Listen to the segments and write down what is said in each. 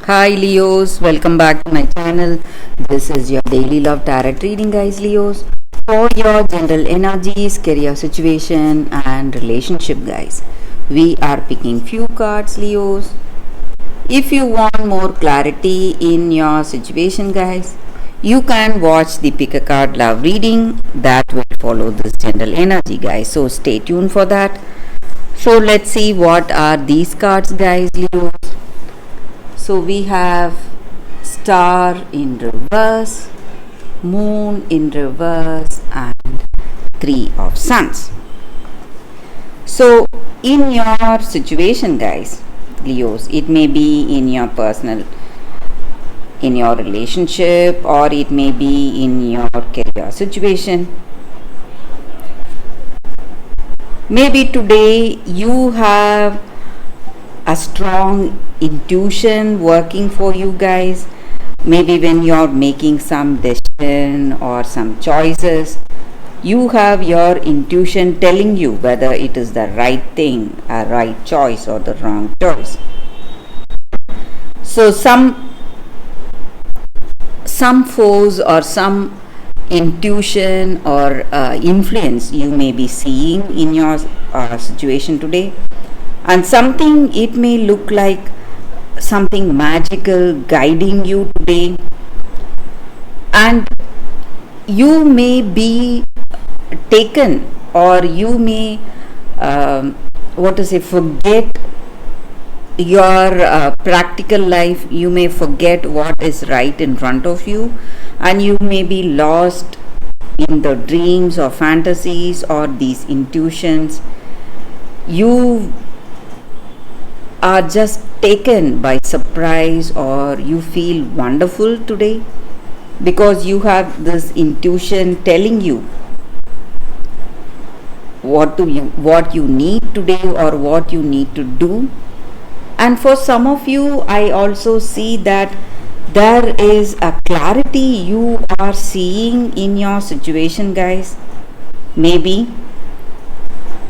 Hi Leos, welcome back to my channel. This is your daily love tarot reading, guys. Leos, for your general energies, career situation, and relationship, guys. We are picking few cards, Leos. If you want more clarity in your situation, guys, you can watch the pick a card love reading that will follow this general energy, guys. So stay tuned for that. So let's see what are these cards, guys, Leos. So we have star in reverse, moon in reverse, and three of suns. So in your situation, guys, Leos, it may be in your personal, in your relationship, or it may be in your career situation. Maybe today you have a strong intuition working for you guys. Maybe when you're making some decision or some choices, you have your intuition telling you whether it is the right thing, a right choice, or the wrong choice. So some force or some intuition or influence you may be seeing in your situation today, and something, it may look like something magical guiding you today, and you may be taken, or you may forget your practical life. You may forget what is right in front of you, and you may be lost in the dreams or fantasies or these intuitions. You are just taken by surprise, or you feel wonderful today because you have this intuition telling you what you need today or what you need to do. And for some of you, I also see that there is a clarity you are seeing in your situation, guys, maybe.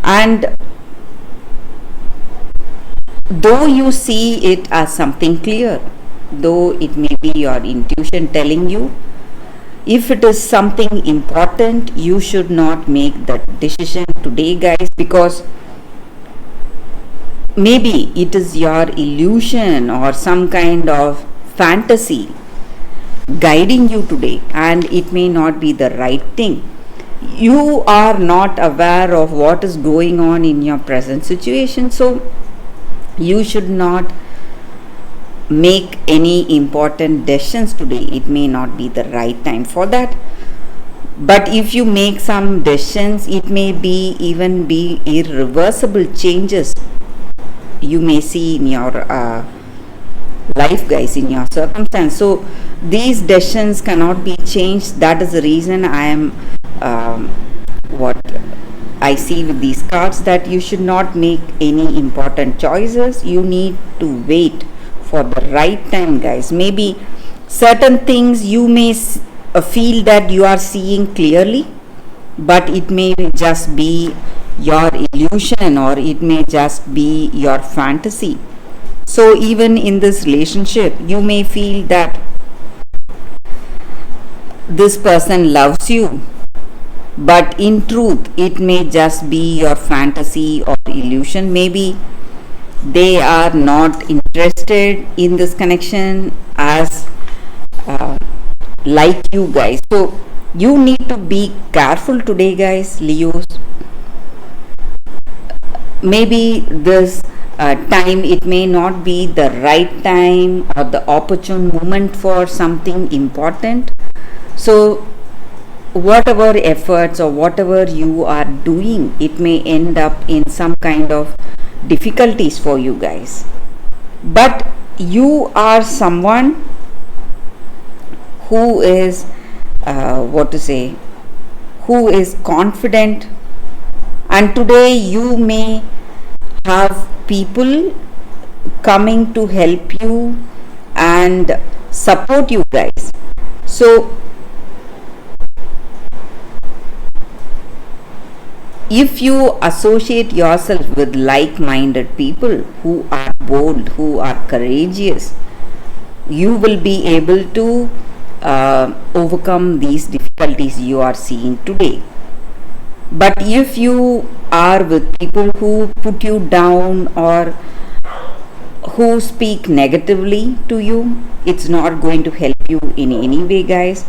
And though you see it as something clear, though it may be your intuition telling you, if it is something important, you should not make that decision today, guys, because maybe it is your illusion or some kind of fantasy guiding you today, and it may not be the right thing. You are not aware of what is going on in your present situation, so you should not make any important decisions today. It may not be the right time for that. But if you make some decisions, it may be even be irreversible changes you may see in your life, guys, in your circumstance. So these decisions cannot be changed. That is the reason I am what I see with these cards, that you should not make any important choices. You need to wait for the right time, guys. Maybe certain things you may feel that you are seeing clearly, but it may just be your illusion, or it may just be your fantasy. So even in this relationship, you may feel that this person loves you, but in truth it may just be your fantasy or illusion. Maybe they are not interested in this connection as like you guys. So you need to be careful today, guys, Leos. Maybe this time, it may not be the right time or the opportune moment for something important. So whatever efforts or whatever you are doing, it may end up in some kind of difficulties for you guys. But you are someone who is who is confident, and today you may have people coming to help you and support you, guys. So if you associate yourself with like-minded people who are bold, who are courageous, you will be able to overcome these difficulties you are seeing today. But if you are with people who put you down or who speak negatively to you, it's not going to help you in any way, guys.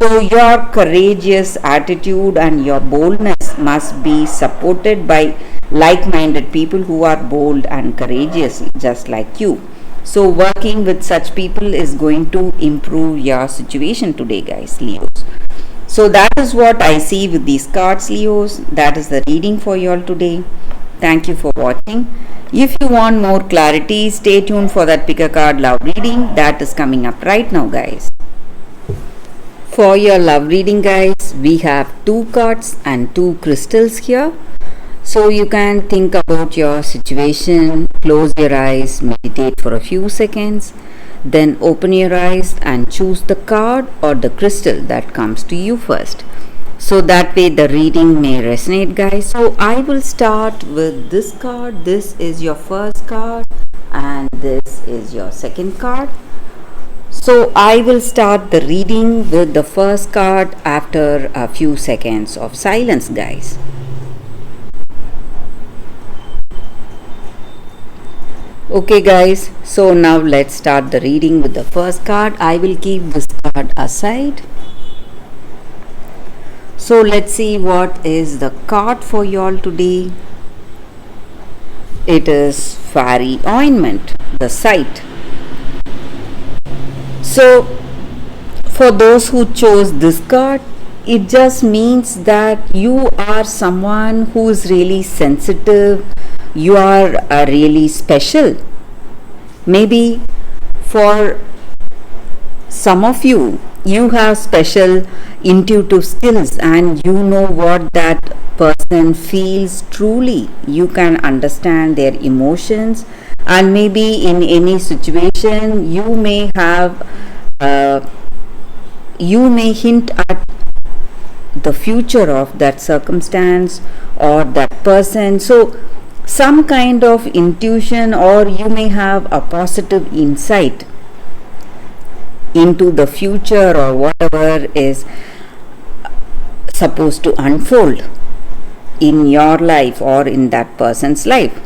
So your courageous attitude and your boldness must be supported by like-minded people who are bold and courageous just like you. So working with such people is going to improve your situation today, guys, Leos. So that is what I see with these cards, Leos. That is the reading for you all today. Thank you for watching. If you want more clarity, stay tuned for that pick a card love reading that is coming up right now, guys. For your love reading, guys, we have 2 cards and 2 crystals here. So you can think about your situation, close your eyes, meditate for a few seconds, then open your eyes and choose the card or the crystal that comes to you first. So that way the reading may resonate, guys. So I will start with this card. This is your first card and this is your second card. So I will start the reading with the first card after a few seconds of silence, guys. Okay, guys, so now let's start the reading with the first card. I will keep this card aside. So let's see what is the card for y'all today. It is Fairy Ointment, the Sight. So for those who chose this card, it just means that you are someone who is really sensitive. You are really special. Maybe for some of you, you have special intuitive skills and you know what that person feels truly. You can understand their emotions, and maybe in any situation you may have you may hint at the future of that circumstance or that person. So some kind of intuition, or you may have a positive insight into the future or whatever is supposed to unfold in your life or in that person's life.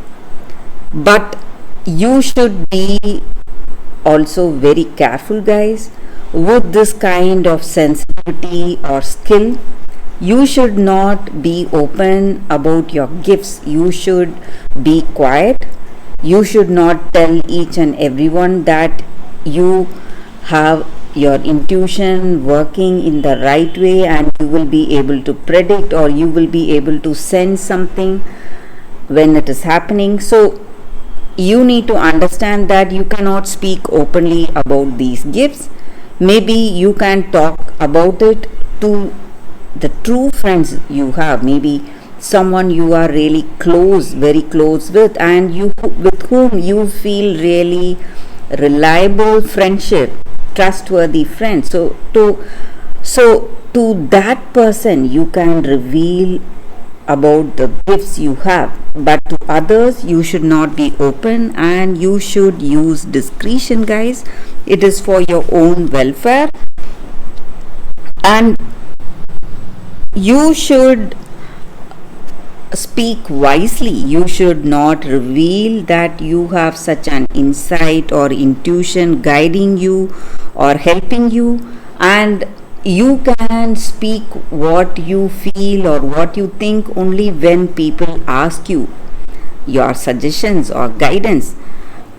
But you should be also very careful, guys, with this kind of sensitivity or skill. You should not be open about your gifts. You should be quiet. You should not tell each and everyone that you have your intuition working in the right way and you will be able to predict or you will be able to sense something when it is happening. So you need to understand that you cannot speak openly about these gifts. Maybe you can talk about it to the true friends you have, maybe someone you are really close, very close with, and you with whom you feel really reliable friendship, trustworthy friend. So to that person you can reveal about the gifts you have, but to others you should not be open and you should use discretion, guys. It is for your own welfare, and you should speak wisely. You should not reveal that you have such an insight or intuition guiding you or helping you, and you can speak what you feel or what you think only when people ask you your suggestions or guidance.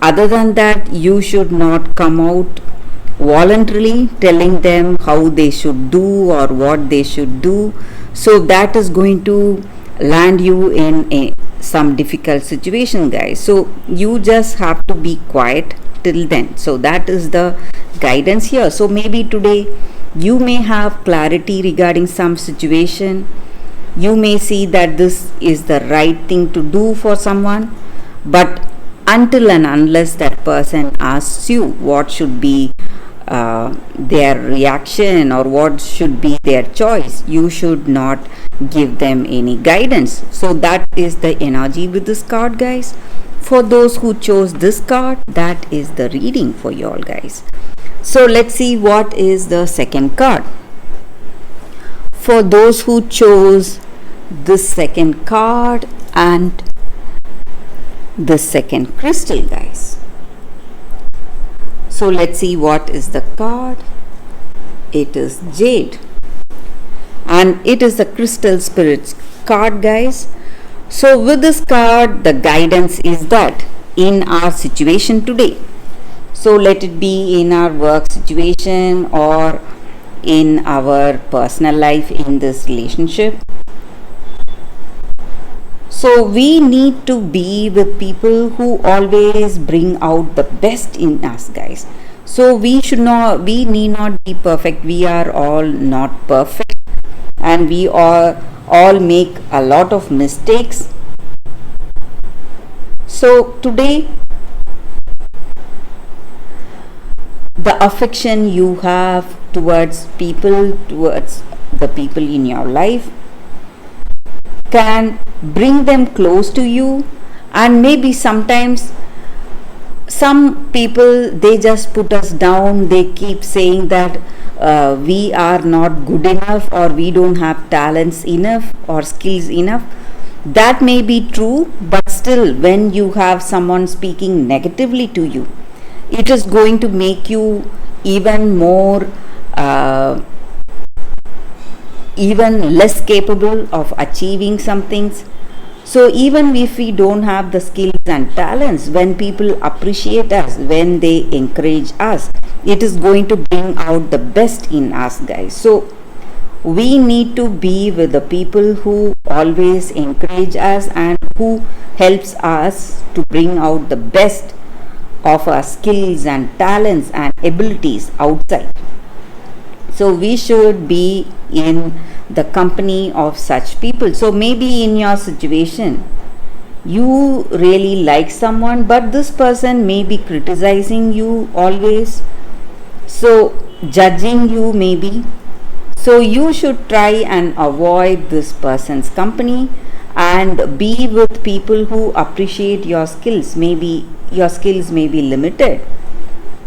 Other than that, you should not come out voluntarily telling them how they should do or what they should do. So that is going to land you in some difficult situation, guys. So you just have to be quiet till then. So that is the guidance here. So maybe today you may have clarity regarding some situation. You may see that this is the right thing to do for someone, but until and unless that person asks you what should be their reaction or what should be their choice, you should not give them any guidance. So that is the energy with this card, guys. for those who chose this card, that is the reading for you all, guys. So let's see what is the second card. For those who chose this second card and the second crystal, guys. So let's see what is the card. It is Jade, and it is the crystal spirits card, guys. So with this card, the guidance is that in our situation today, so let it be in our work situation or in our personal life, in this relationship, so we need to be with people who always bring out the best in us, guys. So we need not be perfect. We are all not perfect, and we all make a lot of mistakes. So today, the affection you have towards the people in your life, can bring them close to you. And maybe sometimes some people, they just put us down. They keep saying that we are not good enough, or we don't have talents enough or skills enough. That may be true, but still, when you have someone speaking negatively to you, it is going to make you even more even less capable of achieving some things. So even if we don't have the skills and talents, when people appreciate us, when they encourage us, it is going to bring out the best in us, guys. So we need to be with the people who always encourage us and who helps us to bring out the best of our skills and talents and abilities outside. So we should be in the company of such people. So maybe in your situation, you really like someone, but this person may be criticizing you always, so judging you maybe. So you should try and avoid this person's company and be with people who appreciate your skills. Maybe your skills may be limited,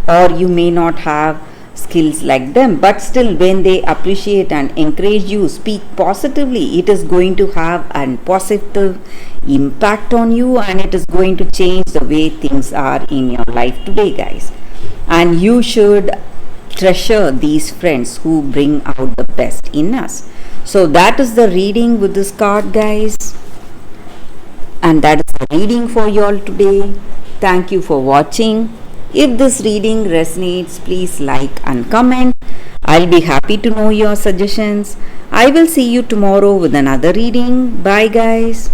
or you may not have skills like them, but still, when they appreciate and encourage you, speak positively, it is going to have a positive impact on you, and it is going to change the way things are in your life today, guys. And you should treasure these friends who bring out the best in us. So that is the reading with this card, guys, and that is the reading for you all today. Thank you for watching. If this reading resonates, please like and comment. I'll be happy to know your suggestions. I will see you tomorrow with another reading. Bye, guys.